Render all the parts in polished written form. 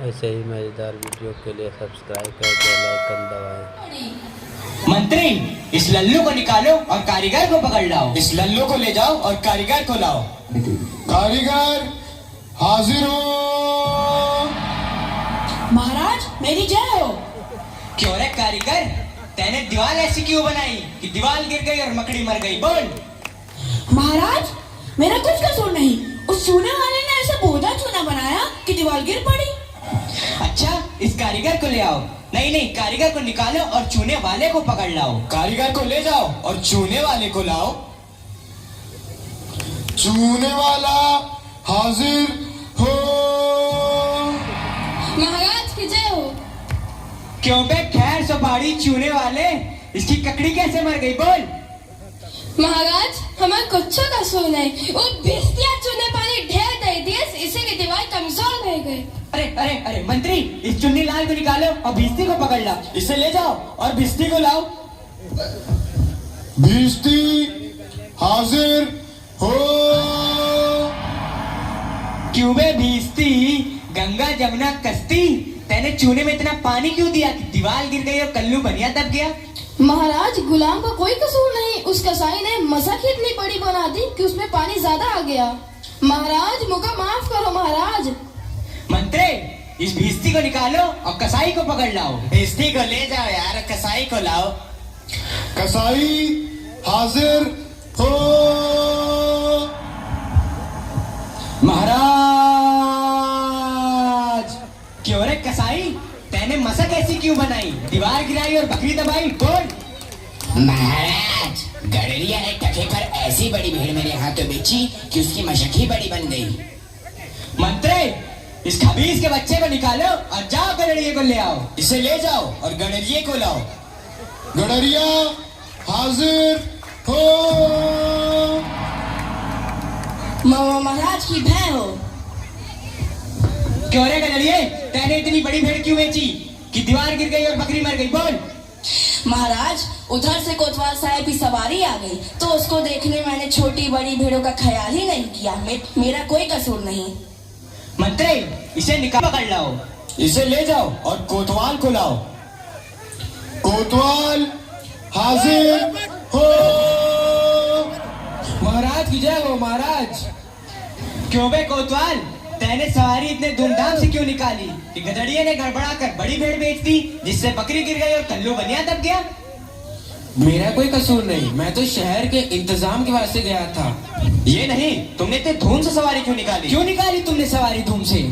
ऐसे ही मज़ेदार वीडियो के लिए सब्सक्राइब कर बेल आइकन दबाएं। मंत्री, इस लल्लू को निकालो और कारीगर को पकड़ लाओ। इस लल्लू को ले जाओ और कारीगर को लाओ। कारीगर हाजिर हो। महाराज मेरी जय हो। क्यों रे कारीगर, तैने दीवार ऐसी क्यों बनाई कि दीवार गिर गई और मकड़ी मर गई? बोल। महाराज मेरा कुछ कसूर नहीं, उस चूने वाले ने ऐसा बोधा चूना बनाया कि दीवार गिर पड़ी। अच्छा, इस कारीगर को ले आओ। नहीं नहीं, कारीगर को निकालो और चूने वाले को पकड़ लाओ। कारीगर को ले जाओ और चूने वाले को लाओ। चूने वाला हाजिर हो। महाराज की जय हो। क्यों बे खैर सुपारी चूने वाले, इसकी ककड़ी कैसे मर गई? बोल। महाराज हमारा कुछ कसूर नहीं, वो भिस्तिया चूने पानी ढेर दे दिए, इसी की दीवार कमजोर रह गई। अरे अरे अरे मंत्री, इस चुन्नी लाल को निकालो और भिस्ती को पकड़ लाओ। इसे ले जाओ और भिस्ती को लाओ। भिस्ती हाजिर हो। क्यों बे भिस्ती, गंगा जमुना कश्ती, तैने चूने में इतना पानी क्यों दिया कि दीवार गिर गई और कल्लू बनिया दब गया? महाराज गुलाम का कोई कसूर नहीं, उस कसाई ने मसक इतनी बड़ी बना दी कि उसमें पानी ज्यादा आ गया। महाराज मुझे माफ करो महाराज। मंत्री, इस भिस्ती को निकालो और कसाई को पकड़ लाओ। भिस्ती को ले जाओ यार, कसाई को लाओ। कसाई हाजिर हो। महाराज, क्यों रे कसाई, तैने मसक ऐसी क्यों बनाई, दीवार गिराई और बकरी दबाई? बोल। महाराज गडरिया ने टके पर ऐसी बड़ी भीड़ मेरे हाथों बेची कि उसकी मशक ही बड़ी बन गई। मंत्री, इस खबीज के बच्चे को निकालो और जाओ गडरिये को ले आओ। इसे ले जाओ और गडरिये को लाओ। गडरिया हाजिर हो। महाराज की भय हो। क्यों रे गडरिये, तैने इतनी बड़ी भेड़ क्यों बेची कि दीवार गिर गई और बकरी मर गई? बोल। महाराज उधर से कोतवाल साहब की सवारी आ गई तो उसको देखने मैंने छोटी बड़ी भेड़ों का ख्याल ही नहीं किया। मेरा कोई कसूर नहीं। मंत्री, इसे निकाल पकड़ लाओ। इसे ले जाओ और कोतवाल को लाओ। कोतवाल हाजिर हो। महाराज की जय हो। महाराज, क्यों बे कोतवाल, तैने सवारी इतने धूमधाम से क्यों निकाली कि गधड़िये ने गड़बड़ा कर बड़ी भेड़ बेच दी, जिससे बकरी गिर गई और कल्लू बनिया दब गया? मेरा कोई कसूर नहीं, मैं तो शहर के इंतजाम के वास्ते गया था। ये नहीं, तुमने इतने धूम से सवारी क्यों निकाली? क्यों निकाली तुमने सवारी धूम से?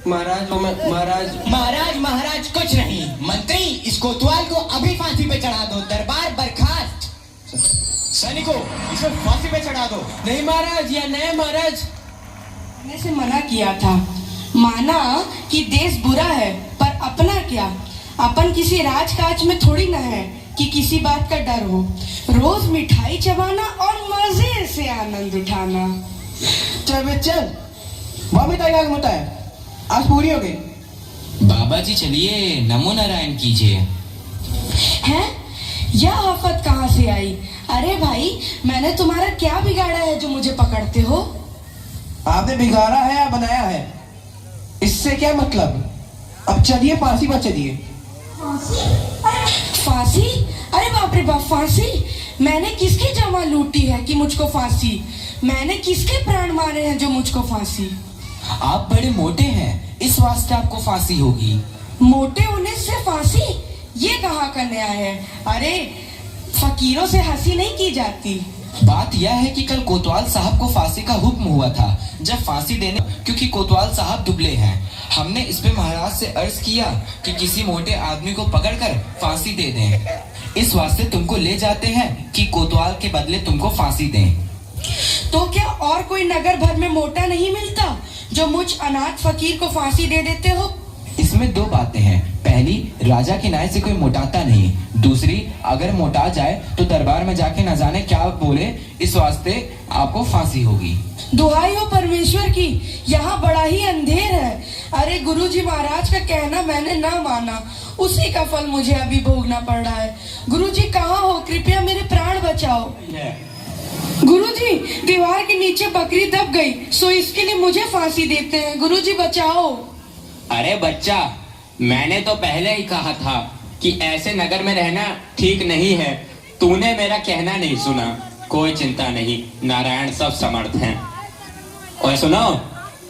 महाराज महाराज कुछ नहीं। मंत्री, इस कोतवाल को अभी फांसी पे चढ़ा दो। दरबार बर्खास्त। सैनिकों, इसे फांसी पे चढ़ा दो। नहीं महाराज, या नहीं महाराज। मैंने से मना किया था, माना कि देश बुरा है, पर अपना क्या, अपन किसी राजकाज में थोड़ी ना है कि किसी बात का डर हो। रोज मिठाई चबाना और मजे से आनंद उठाना। चल बे चल, वहाँ मिठाई आग मत है, आज पूरी हो गई। बाबा जी चलिए, नमो नारायण कीजिए। हैं? यह आफत कहाँ से आई? अरे भाई, मैंने तुम्हारा क्या बिगाड़ा है जो मुझे पकड़ते हो? आपने बिगाड़ा है या बनाया है, इससे क्या मतलब? अब चलिए फांसी पर चलिए। फांसी? अरे बाप रे बाप, फांसी? मैंने किसकी जमा लूटी है कि मुझको फांसी? मैंने किसके प्राण मारे हैं जो मुझको फांसी? आप बड़े मोटे हैं, इस वास्ते आपको फांसी होगी। मोटे होने से फांसी? ये कहाँ का न्याय है? अरे फकीरों से हंसी नहीं की जाती। बात यह है कि कल कोतवाल साहब को फांसी का हुक्म हुआ था, जब फांसी देने, क्योंकि कोतवाल साहब दुबले हैं। हमने इस पे महाराज से अर्ज किया कि किसी मोटे आदमी को पकड़कर फांसी दे दें। इस वास्ते तुमको ले जाते हैं कि कोतवाल के बदले तुमको फांसी दें। तो क्या और कोई नगर भर में मोटा नहीं मिलता जो मुझ अनाथ फकीर को फांसी दे देते हो? इसमें दो बातें हैं। पहली, राजा के न्याय से कोई मोटाता नहीं। दूसरी, अगर मोटा जाए तो दरबार में जाके न जाने क्या बोले, इस वास्ते आपको फांसी होगी। दुहाई हो परमेश्वर की, यहाँ बड़ा ही अंधेर है। अरे गुरुजी महाराज का कहना मैंने ना माना, उसी का फल मुझे अभी भोगना पड़ रहा है। गुरुजी कहाँ हो? कृपया मेरे प्राण बचाओ। गुरुजी, दीवार के नीचे बकरी दब गई, सो इसके लिए मुझे फांसी देते हैं। गुरुजी बचाओ। अरे बच्चा, मैंने तो पहले ही कहा था कि ऐसे नगर में रहना ठीक नहीं है। तूने मेरा कहना नहीं सुना। कोई चिंता नहीं, नारायण सब समर्थ हैं। और सुनो,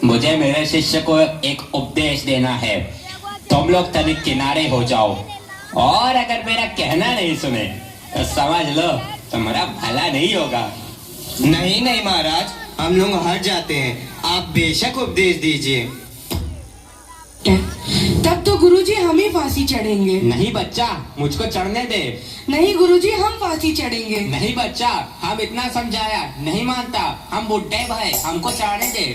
मुझे मेरे शिष्य को एक उपदेश देना है। तुम लोग तनिक किनारे हो जाओ, और अगर मेरा कहना नहीं सुने तो समझ लो तुम्हारा भला नहीं होगा। नहीं नहीं महाराज, हम लोग हट जाते हैं, आप बेशक उपदेश दीजिए। तब तो गुरुजी हम ही फांसी चढ़ेंगे। नहीं बच्चा, मुझको चढ़ने दे। नहीं गुरुजी, हम फांसी चढ़ेंगे। नहीं बच्चा, हम इतना समझाया, नहीं मानता। हम बुढ़े भाई, हमको चढ़ने दे।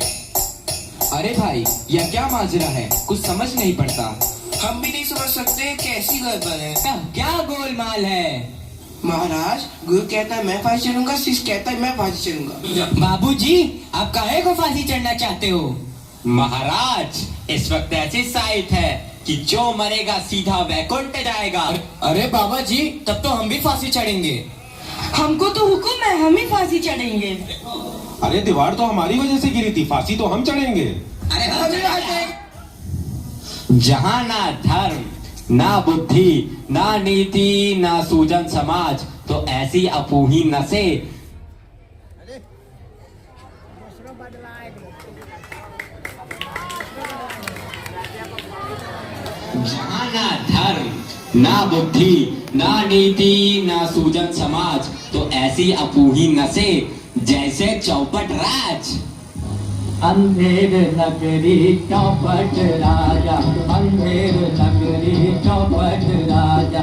अरे भाई, यह क्या माजरा है? कुछ समझ नहीं पड़ता। हम भी नहीं समझ सकते कैसी गड़बड़ है। क्या गोलमाल है? महाराज, गुरु कहता है मैं फांसी चढ़ूंगा, शिष्य कहता है मैं फांसी चढ़ूंगा। बाबूजी, आप काहे को फांसी चढ़ना चाहते हो? महाराज, इस वक्त ऐसी साइट है कि जो मरेगा सीधा वैकुंठ जाएगा। अरे बाबा जी, तब तो हम भी फांसी चढ़ेंगे। हमको तो हुक्म है, हम ही फांसी चढ़ेंगे। अरे दीवार तो हमारी वजह से गिरी थी, फांसी तो हम चढ़ेंगे। जहाँ ना धर्म, ना बुद्धि, ना नीति, ना सूजन समाज, तो ऐसी अपूही नसे। जहाँ ना धर्म, ना बुद्धि, ना नीति, ना सूजन समाज, तो ऐसी अपूही नसे जैसे चौपट राज। अंधेर नगरी चौपट राजा, अंधेर नगरी चौपट राजा।